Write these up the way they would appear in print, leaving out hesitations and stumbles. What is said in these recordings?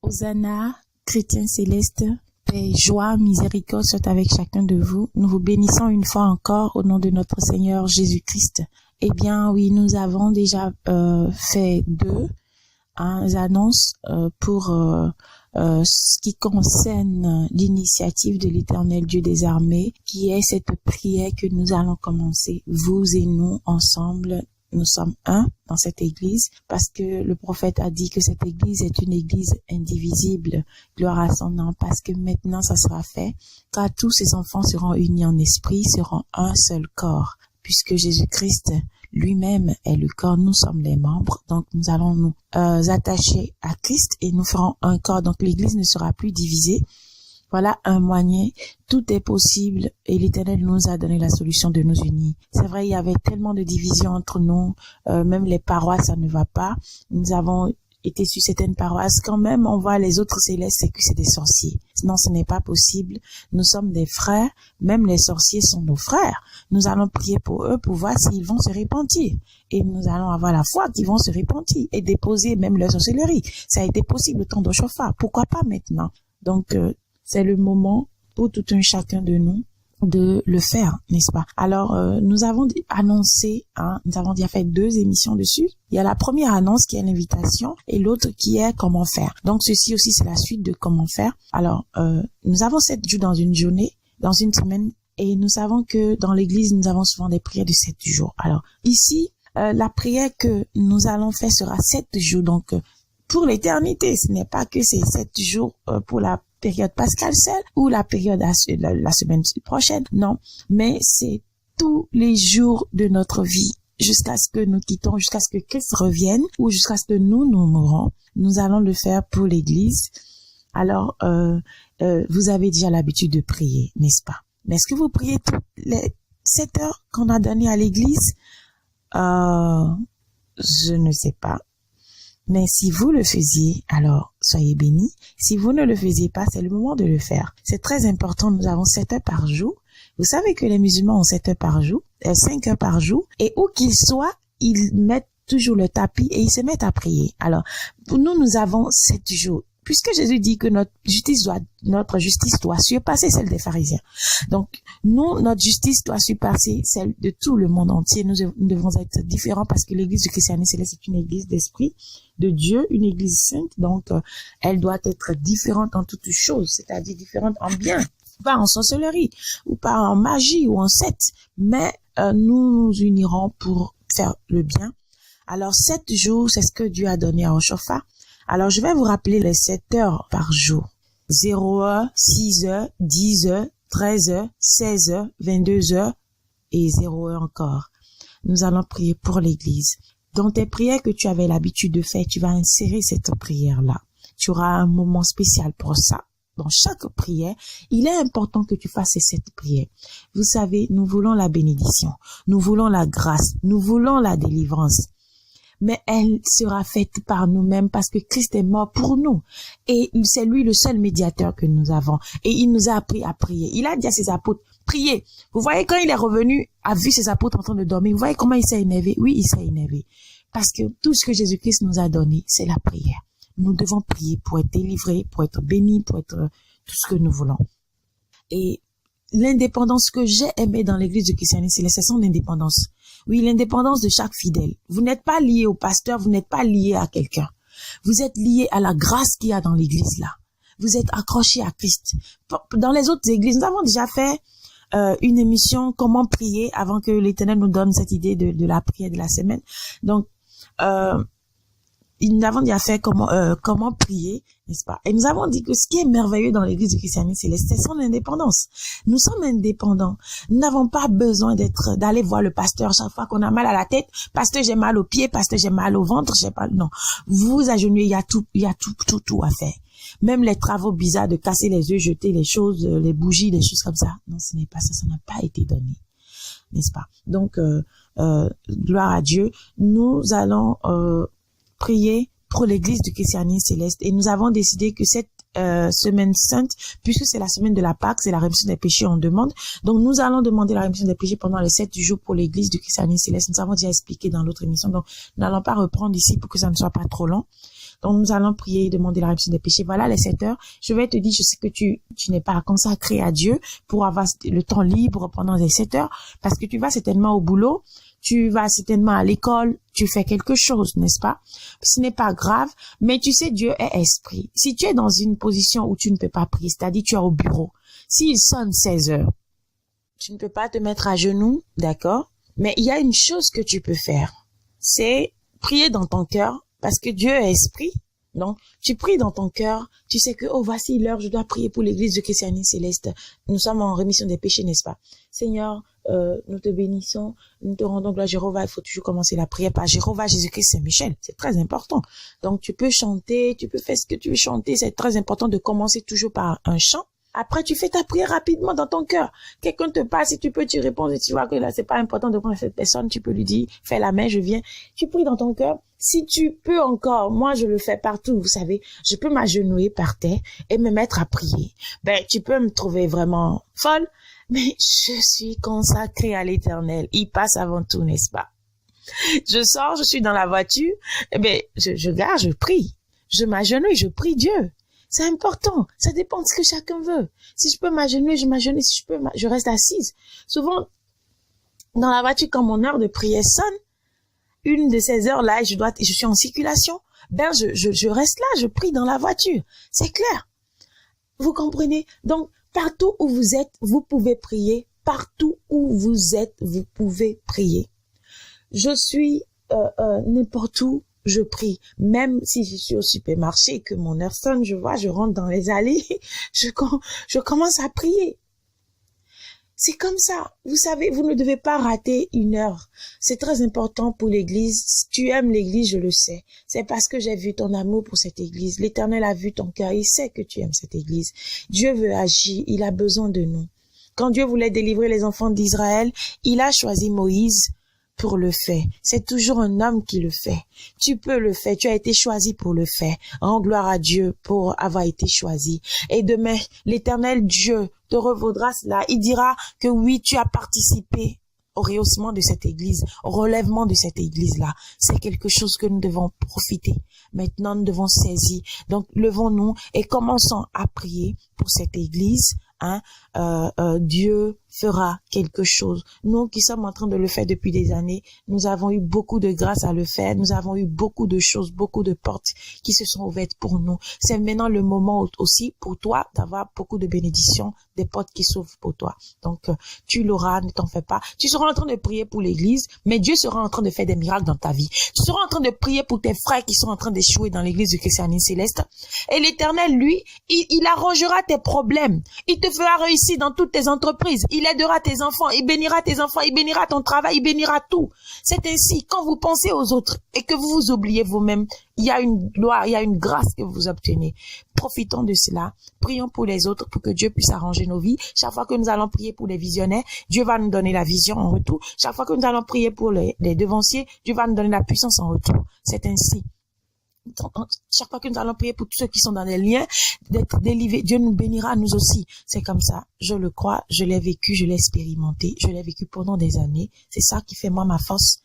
Hosanna, chrétiens célestes, paix, joie, miséricorde soit avec chacun de vous. Nous vous bénissons une fois encore au nom de notre Seigneur Jésus-Christ. Eh bien, oui, nous avons déjà fait deux annonces pour ce qui concerne l'initiative de l'Éternel Dieu des armées, qui est cette prière que nous allons commencer, vous et nous, ensemble. Nous sommes un dans cette église parce que le prophète a dit que cette église est une église indivisible. Gloire à son nom, parce que maintenant ça sera fait, car tous ces enfants seront unis en esprit, seront un seul corps, puisque Jésus-Christ lui-même est le corps, nous sommes les membres, donc nous allons nous attacher à Christ et nous ferons un corps, donc l'église ne sera plus divisée. Voilà un moyen, tout est possible et l'Éternel nous a donné la solution de nous unir. C'est vrai, il y avait tellement de divisions entre nous, même les paroisses, ça ne va pas. Nous avons été sur certaines paroisses, quand même on voit les autres célestes, c'est que c'est des sorciers. Non, ce n'est pas possible. Nous sommes des frères, même les sorciers sont nos frères. Nous allons prier pour eux pour voir s'ils vont se repentir. Et nous allons avoir la foi qu'ils vont se repentir et déposer même leur sorcellerie. Ça a été possible au temps de Chauffard. Pourquoi pas maintenant? Donc, c'est le moment pour tout un chacun de nous de le faire, n'est-ce pas? Alors, nous avons annoncé, nous avons déjà fait 2 émissions dessus. Il y a la première annonce qui est l'invitation et l'autre qui est comment faire. Donc, ceci aussi, c'est la suite de comment faire. Alors, nous avons 7 jours dans une journée, dans une semaine, et nous savons que dans l'église, nous avons souvent des prières de 7 jours. Alors, ici, la prière que nous allons faire sera 7 jours, donc pour l'éternité. Ce n'est pas que c'est 7 jours pour la période pascale seule ou la période la semaine prochaine, non, mais c'est tous les jours de notre vie jusqu'à ce que nous quittons, jusqu'à ce que Christ revienne ou jusqu'à ce que nous mourons. Nous allons le faire pour l'église. Alors, vous avez déjà l'habitude de prier, n'est-ce pas? Mais est-ce que vous priez toutes les 7 heures qu'on a données à l'église? Je ne sais pas. Mais si vous le faisiez, alors soyez bénis. Si vous ne le faisiez pas, c'est le moment de le faire. C'est très important, nous avons 7 heures par jour. Vous savez que les musulmans ont 7 heures par jour, 5 heures par jour. Et où qu'ils soient, ils mettent toujours le tapis et ils se mettent à prier. Alors, nous avons 7 jours. Puisque Jésus dit que notre justice doit surpasser celle des pharisiens. Donc, notre justice doit surpasser celle de tout le monde entier. Nous devons être différents parce que l'église du christianisme céleste est une église d'esprit, de Dieu, une église sainte. Donc, elle doit être différente en toutes choses, c'est-à-dire différente en bien. Pas en sorcellerie, ou pas en magie, ou en secte. Mais, nous nous unirons pour faire le bien. Alors, 7 jours, c'est ce que Dieu a donné à Oshofa. Alors, je vais vous rappeler les 7 heures par jour. 0 heures, 6 heures, 10 heures, 13 heures, 16 heures, 22 heures et 0 heure encore. Nous allons prier pour l'église. Dans tes prières que tu avais l'habitude de faire, tu vas insérer cette prière-là. Tu auras un moment spécial pour ça. Dans chaque prière, il est important que tu fasses cette prière. Vous savez, nous voulons la bénédiction. Nous voulons la grâce. Nous voulons la délivrance. Mais elle sera faite par nous-mêmes parce que Christ est mort pour nous. Et c'est lui le seul médiateur que nous avons. Et il nous a appris à prier. Il a dit à ses apôtres, priez. Vous voyez, quand il est revenu, a vu ses apôtres en train de dormir, vous voyez comment il s'est énervé? Oui, il s'est énervé. Parce que tout ce que Jésus-Christ nous a donné, c'est la prière. Nous devons prier pour être délivrés, pour être bénis, pour être tout ce que nous voulons. Et l'indépendance que j'ai aimée dans l'église du christianisme, c'est son indépendance. Oui, l'indépendance de chaque fidèle. Vous n'êtes pas lié au pasteur, vous n'êtes pas lié à quelqu'un. Vous êtes lié à la grâce qu'il y a dans l'église là. Vous êtes accroché à Christ. Dans les autres églises, nous avons déjà fait une émission comment prier avant que l'Éternel nous donne cette idée de la prière de la semaine. Donc, nous avons déjà fait comment prier, n'est-ce pas? Et nous avons dit que ce qui est merveilleux dans l'église du christianisme céleste, c'est son indépendance. Nous sommes indépendants. Nous n'avons pas besoin d'aller voir le pasteur chaque fois qu'on a mal à la tête. Pasteur, j'ai mal aux pieds. Pasteur, j'ai mal au ventre. Non. Vous vous agenouillez, il y a tout à faire. Même les travaux bizarres de casser les œufs, jeter les choses, les bougies, les choses comme ça. Non, ce n'est pas ça. Ça n'a pas été donné. N'est-ce pas? Donc, gloire à Dieu. Nous allons prier pour l'église du christianisme céleste. Et nous avons décidé que cette semaine sainte, puisque c'est la semaine de la Pâque, c'est la rémission des péchés, on demande. Donc, nous allons demander la rémission des péchés pendant les 7 jours pour l'église du christianisme céleste. Nous avons déjà expliqué dans l'autre émission. Donc, nous n'allons pas reprendre ici pour que ça ne soit pas trop long. Donc, nous allons prier et demander la rémission des péchés. Voilà les 7 heures. Je vais te dire, je sais que tu n'es pas consacré à Dieu pour avoir le temps libre pendant les 7 heures, parce que tu vas certainement au boulot, tu vas certainement à l'école, tu fais quelque chose, n'est-ce pas? Ce n'est pas grave, mais tu sais, Dieu est esprit. Si tu es dans une position où tu ne peux pas prier, c'est-à-dire tu es au bureau, s'il sonne 16 heures, tu ne peux pas te mettre à genoux, d'accord? Mais il y a une chose que tu peux faire, c'est prier dans ton cœur, parce que Dieu est esprit. Donc, tu pries dans ton cœur, tu sais que, oh, voici l'heure, je dois prier pour l'église du christianisme céleste. Nous sommes en rémission des péchés, n'est-ce pas? Seigneur, nous te bénissons, nous te rendons gloire, Jéhovah. Il faut toujours commencer la prière par Jéhovah, Jésus-Christ, Saint-Michel. C'est très important. Donc, tu peux chanter, tu peux faire ce que tu veux chanter. C'est très important de commencer toujours par un chant. Après, tu fais ta prière rapidement dans ton cœur. Quelqu'un te parle, si tu peux, tu réponds et tu vois que là, c'est pas important de prendre cette personne. Tu peux lui dire, fais la main, je viens. Tu pries dans ton cœur. Si tu peux encore, moi, je le fais partout, vous savez, je peux m'agenouiller par terre et me mettre à prier. Ben, tu peux me trouver vraiment folle, mais je suis consacrée à l'Éternel. Il passe avant tout, n'est-ce pas? Je sors, je suis dans la voiture, eh ben, je garde, je prie. Je m'agenouille, je prie Dieu. C'est important. Ça dépend de ce que chacun veut. Si je peux m'agenouiller, je m'agenouille. Si je peux, je reste assise. Souvent, dans la voiture, quand mon heure de prière sonne, une de ces heures-là, je suis en circulation, ben, je reste là, je prie dans la voiture. C'est clair. Vous comprenez? Donc, partout où vous êtes, vous pouvez prier. Partout où vous êtes, vous pouvez prier. Je suis, n'importe où, je prie. Même si je suis au supermarché et que mon heure sonne, je rentre dans les allées, je commence à prier. C'est comme ça. Vous savez, vous ne devez pas rater une heure. C'est très important pour l'église. Si tu aimes l'église, je le sais. C'est parce que j'ai vu ton amour pour cette église. L'Éternel a vu ton cœur. Il sait que tu aimes cette église. Dieu veut agir. Il a besoin de nous. Quand Dieu voulait délivrer les enfants d'Israël, il a choisi Moïse pour le faire. C'est toujours un homme qui le fait. Tu peux le faire. Tu as été choisi pour le faire. Rends gloire à Dieu pour avoir été choisi. Et demain, l'Éternel Dieu te revaudra cela. Il dira que oui, tu as participé au rehaussement de cette église, au relèvement de cette église-là. C'est quelque chose que nous devons profiter. Maintenant, nous devons saisir. Donc, levons-nous et commençons à prier pour cette église. Dieu fera quelque chose. Nous qui sommes en train de le faire depuis des années, nous avons eu beaucoup de grâce à le faire. Nous avons eu beaucoup de choses, beaucoup de portes qui se sont ouvertes pour nous. C'est maintenant le moment aussi pour toi d'avoir beaucoup de bénédictions, des portes qui s'ouvrent pour toi. Donc, tu l'auras, ne t'en fais pas. Tu seras en train de prier pour l'église, mais Dieu sera en train de faire des miracles dans ta vie. Tu seras en train de prier pour tes frères qui sont en train d'échouer dans l'église du christianisme céleste. Et l'Éternel, lui, il arrangera tes problèmes. Il te fera réussir dans toutes tes entreprises. Il aidera tes enfants. Il bénira tes enfants. Il bénira ton travail. Il bénira tout. C'est ainsi. Quand vous pensez aux autres et que vous vous oubliez vous-même, il y a une gloire, il y a une grâce que vous obtenez. Profitons de cela. Prions pour les autres pour que Dieu puisse arranger nos vies. Chaque fois que nous allons prier pour les visionnaires, Dieu va nous donner la vision en retour. Chaque fois que nous allons prier pour les devanciers, Dieu va nous donner la puissance en retour. C'est ainsi. Chaque fois que nous allons prier pour tous ceux qui sont dans les liens, d'être délivrés, Dieu nous bénira nous aussi. C'est comme ça. Je le crois, je l'ai vécu, je l'ai expérimenté, je l'ai vécu pendant des années. C'est ça qui fait moi ma force,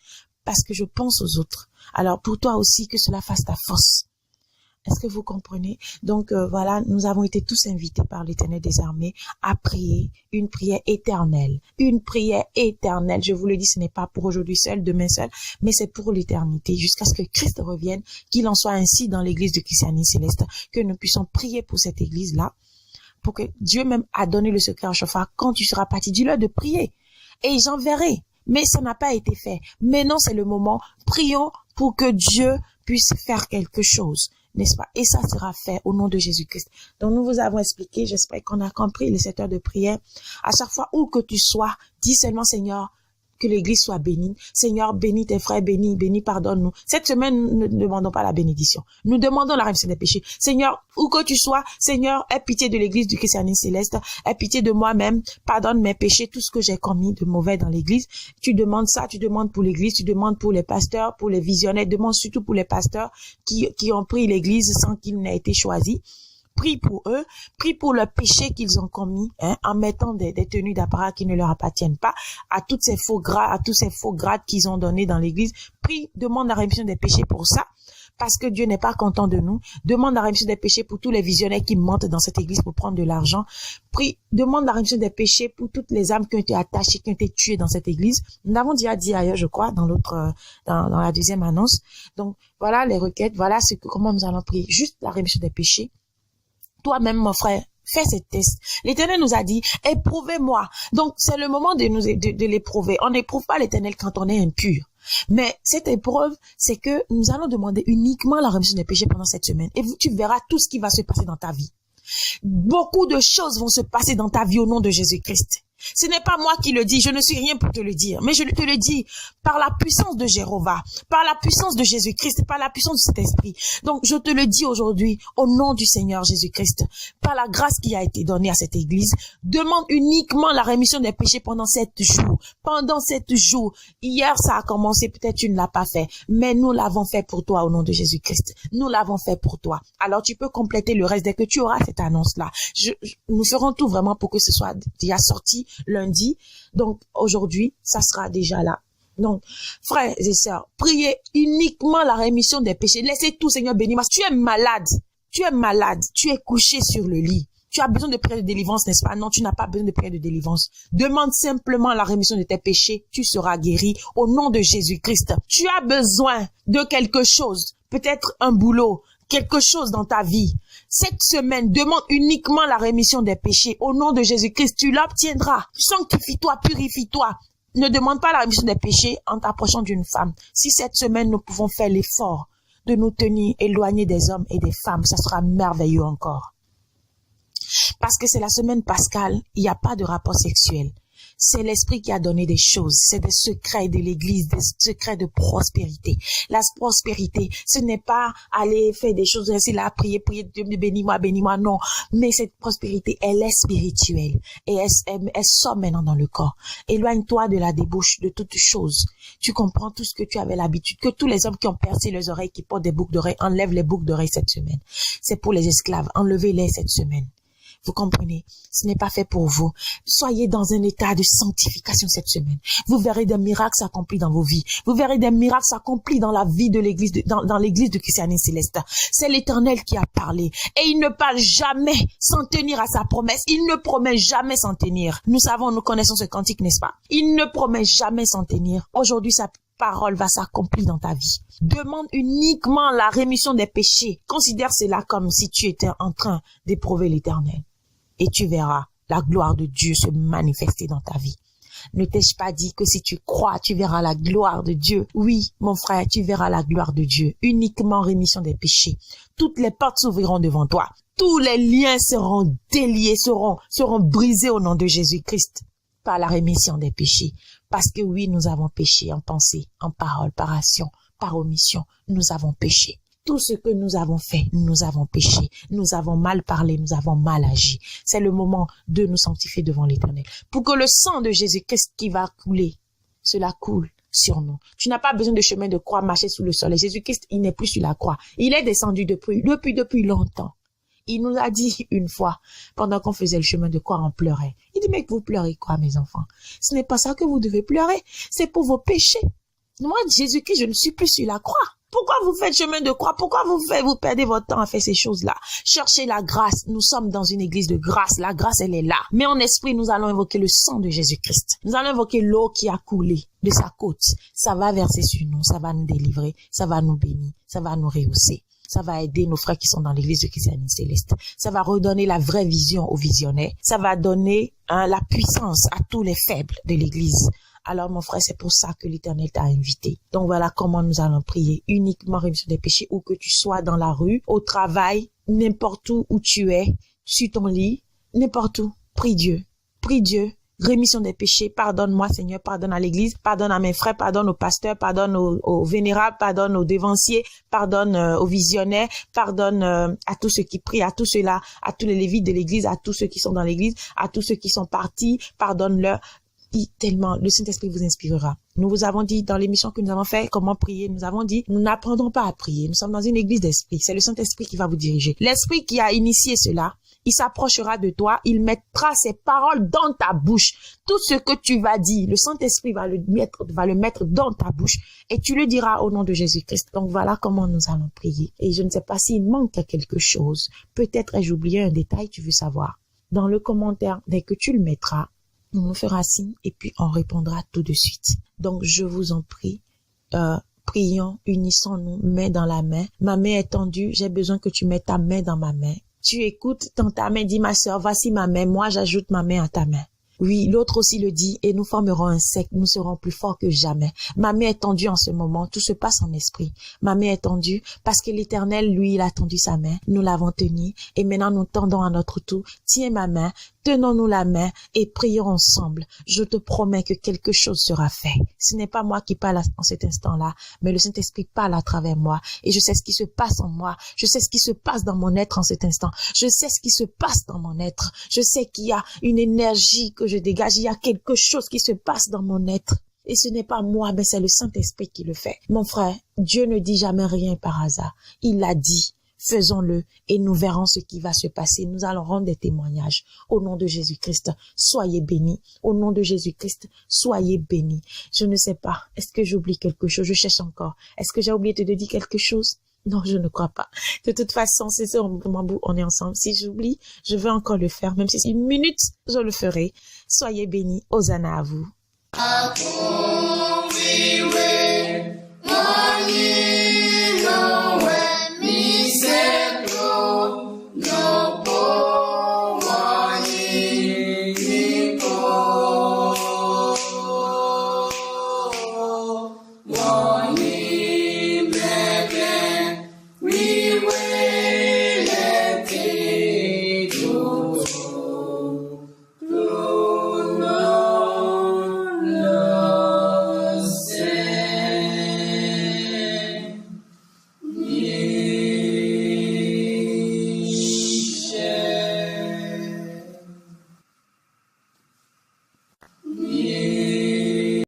parce que je pense aux autres. Alors pour toi aussi, que cela fasse ta force. Est-ce que vous comprenez? Donc voilà, nous avons été tous invités par l'Éternel des armées à prier une prière éternelle. Une prière éternelle. Je vous le dis, ce n'est pas pour aujourd'hui seul, demain seul, mais c'est pour l'éternité, jusqu'à ce que Christ revienne, qu'il en soit ainsi dans l'église de christianisme céleste, que nous puissions prier pour cette église-là, pour que Dieu même a donné le secret en chauffard. Quand tu seras parti, dis-leur de prier. Et j'enverrai. Mais ça n'a pas été fait. Maintenant, c'est le moment. Prions pour que Dieu puisse faire quelque chose, n'est-ce pas? Et ça sera fait au nom de Jésus-Christ. Donc nous vous avons expliqué, j'espère qu'on a compris les 7 heures de prière. À chaque fois où que tu sois, dis seulement Seigneur, que l'église soit bénie. Seigneur, bénis tes frères, bénis, pardonne-nous. Cette semaine, nous ne demandons pas la bénédiction. Nous demandons la rémission des péchés. Seigneur, où que tu sois, Seigneur, aie pitié de l'église du Christianisme céleste. Aie pitié de moi-même. Pardonne mes péchés, tout ce que j'ai commis de mauvais dans l'église. Tu demandes ça, tu demandes pour l'église, tu demandes pour les pasteurs, pour les visionnaires. Demande surtout pour les pasteurs qui ont pris l'église sans qu'ils n'aient été choisis. Prie pour eux, prie pour le péché qu'ils ont commis, en mettant des tenues d'apparat qui ne leur appartiennent pas, à tous ces faux grades qu'ils ont donnés dans l'église. Prie, demande la rémission des péchés pour ça, parce que Dieu n'est pas content de nous. Demande la rémission des péchés pour tous les visionnaires qui mentent dans cette église pour prendre de l'argent. Prie, demande la rémission des péchés pour toutes les âmes qui ont été attachées, qui ont été tuées dans cette église. Nous l'avons déjà dit ailleurs, je crois, dans la deuxième annonce. Donc, voilà les requêtes, voilà comment nous allons prier. Juste la rémission des péchés. Toi-même, mon frère, fais ces tests. L'Éternel nous a dit, éprouvez-moi. Donc, c'est le moment de l'éprouver. On n'éprouve pas l'Éternel quand on est impur. Mais cette épreuve, c'est que nous allons demander uniquement la rémission des péchés pendant cette semaine. Et tu verras tout ce qui va se passer dans ta vie. Beaucoup de choses vont se passer dans ta vie au nom de Jésus-Christ. Ce n'est pas moi qui le dis, je ne suis rien pour te le dire, mais je te le dis par la puissance de Jéhovah, par la puissance de Jésus-Christ, par la puissance de cet esprit. Donc je te le dis aujourd'hui au nom du Seigneur Jésus-Christ, par la grâce qui a été donnée à cette église, demande uniquement la rémission des péchés pendant 7 jours. Pendant 7 jours, hier ça a commencé, peut-être tu ne l'as pas fait, mais nous l'avons fait pour toi au nom de Jésus-Christ. Nous l'avons fait pour toi. Alors tu peux compléter le reste dès que tu auras cette annonce-là. Nous ferons tout vraiment pour que ce soit déjà sorti lundi. Donc, aujourd'hui, ça sera déjà là. Donc, frères et sœurs, priez uniquement la rémission des péchés. Laissez tout, Seigneur, béni. Tu es malade. Tu es couché sur le lit. Tu as besoin de prière de délivrance, n'est-ce pas? Non, tu n'as pas besoin de prière de délivrance. Demande simplement la rémission de tes péchés. Tu seras guéri au nom de Jésus-Christ. Tu as besoin de quelque chose. Peut-être un boulot. Quelque chose dans ta vie. Cette semaine, demande uniquement la rémission des péchés. Au nom de Jésus-Christ, tu l'obtiendras. Sanctifie-toi, purifie-toi. Ne demande pas la rémission des péchés en t'approchant d'une femme. Si cette semaine, nous pouvons faire l'effort de nous tenir éloignés des hommes et des femmes, ça sera merveilleux encore. Parce que c'est la semaine pascale, il n'y a pas de rapport sexuel. C'est l'esprit qui a donné des choses. C'est des secrets de l'église, des secrets de prospérité. La prospérité, ce n'est pas aller faire des choses, rester là, prier, Dieu bénis-moi, non. Mais cette prospérité, elle est spirituelle. Et elle sort maintenant dans le corps. Éloigne-toi de la débauche, de toutes choses. Tu comprends tout ce que tu avais l'habitude. Que tous les hommes qui ont percé les oreilles, qui portent des boucles d'oreilles, enlèvent les boucles d'oreilles cette semaine. C'est pour les esclaves. Enlevez-les cette semaine. Vous comprenez? Ce n'est pas fait pour vous. Soyez dans un état de sanctification cette semaine. Vous verrez des miracles s'accomplir dans vos vies. Vous verrez des miracles s'accomplir dans la vie de l'église, dans l'église du christianisme céleste. C'est l'Éternel qui a parlé. Et il ne parle jamais sans tenir à sa promesse. Il ne promet jamais sans tenir. Nous connaissons ce cantique, n'est-ce pas? Il ne promet jamais sans tenir. Aujourd'hui, sa parole va s'accomplir dans ta vie. Demande uniquement la rémission des péchés. Considère cela comme si tu étais en train d'éprouver l'Éternel. Et tu verras la gloire de Dieu se manifester dans ta vie. Ne t'ai-je pas dit que si tu crois, tu verras la gloire de Dieu? Oui, mon frère, tu verras la gloire de Dieu. Uniquement rémission des péchés. Toutes les portes s'ouvriront devant toi. Tous les liens seront déliés, seront brisés au nom de Jésus-Christ par la rémission des péchés. Parce que oui, nous avons péché en pensée, en parole, par action, par omission. Nous avons péché. Tout ce que nous avons fait, nous avons péché. Nous avons mal parlé, nous avons mal agi. C'est le moment de nous sanctifier devant l'Éternel. Pour que le sang de Jésus-Christ qui va couler, cela coule sur nous. Tu n'as pas besoin de chemin de croix, marcher sous le soleil. Jésus-Christ, il n'est plus sur la croix. Il est descendu depuis longtemps. Il nous a dit une fois, pendant qu'on faisait le chemin de croix, on pleurait. Il dit, mais vous pleurez quoi, mes enfants? Ce n'est pas ça que vous devez pleurer. C'est pour vos péchés. Moi, Jésus-Christ, je ne suis plus sur la croix. Pourquoi vous faites chemin de croix? Pourquoi vous perdez votre temps à faire ces choses-là? Cherchez la grâce. Nous sommes dans une église de grâce. La grâce, elle est là. Mais en esprit, nous allons invoquer le sang de Jésus-Christ. Nous allons invoquer l'eau qui a coulé de sa côte. Ça va verser sur nous. Ça va nous délivrer. Ça va nous bénir. Ça va nous rehausser. Ça va aider nos frères qui sont dans l'église de Christianisme Céleste. Ça va redonner la vraie vision aux visionnaires. Ça va donner la puissance à tous les faibles de l'église. Alors mon frère, c'est pour ça que l'Éternel t'a invité. Donc voilà comment nous allons prier. Uniquement rémission des péchés, où que tu sois dans la rue, au travail, n'importe où tu es, sur ton lit, n'importe où. Prie Dieu. Prie Dieu. Rémission des péchés. Pardonne-moi Seigneur. Pardonne à l'église. Pardonne à mes frères. Pardonne aux pasteurs. Pardonne aux vénérables. Pardonne aux dévanciers. Pardonne aux visionnaires. Pardonne à tous ceux qui prient, à tous ceux-là, à tous les lévites de l'église, à tous ceux qui sont dans l'église, à tous ceux qui sont partis. Pardonne-leur. Tellement, le Saint-Esprit vous inspirera. Nous vous avons dit dans l'émission que nous avons fait comment prier, nous avons dit, nous n'apprendrons pas à prier. Nous sommes dans une église d'esprit. C'est le Saint-Esprit qui va vous diriger. L'Esprit qui a initié cela, il s'approchera de toi, il mettra ses paroles dans ta bouche. Tout ce que tu vas dire, le Saint-Esprit va le mettre dans ta bouche et tu le diras au nom de Jésus-Christ. Donc voilà comment nous allons prier. Et je ne sais pas s'il manque quelque chose. Peut-être ai-je oublié un détail, tu veux savoir. Dans le commentaire, dès que tu le mettras, on nous fera signe et puis on répondra tout de suite. Donc, je vous en prie, prions, unissons-nous, main dans la main. Ma main est tendue, j'ai besoin que tu mettes ta main dans ma main. Tu écoutes dans ta main, dis ma sœur, voici ma main, moi j'ajoute ma main à ta main. Oui, l'autre aussi le dit, et nous formerons un cercle, nous serons plus forts que jamais. Ma main est tendue en ce moment, tout se passe en esprit. Ma main est tendue parce que l'Éternel, lui, il a tendu sa main, nous l'avons tenue, et maintenant nous tendons à notre tour. Tiens ma main, tenons-nous la main et prions ensemble. Je te promets que quelque chose sera fait. Ce n'est pas moi qui parle en cet instant-là, mais le Saint-Esprit parle à travers moi, et je sais ce qui se passe en moi, je sais ce qui se passe dans mon être en cet instant, je sais ce qui se passe dans mon être, je sais qu'il y a une énergie que je dégage, il y a quelque chose qui se passe dans mon être. Et ce n'est pas moi, mais c'est le Saint-Esprit qui le fait. Mon frère, Dieu ne dit jamais rien par hasard. Il l'a dit. Faisons-le et nous verrons ce qui va se passer. Nous allons rendre des témoignages. Au nom de Jésus-Christ, soyez bénis. Au nom de Jésus-Christ, soyez bénis. Je ne sais pas. Est-ce que j'oublie quelque chose? Je cherche encore. Est-ce que j'ai oublié de te dire quelque chose? Non, je ne crois pas. De toute façon, c'est ça, on est ensemble. Si j'oublie, je veux encore le faire. Même si c'est une minute, je le ferai. Soyez bénis. Hosanna à vous.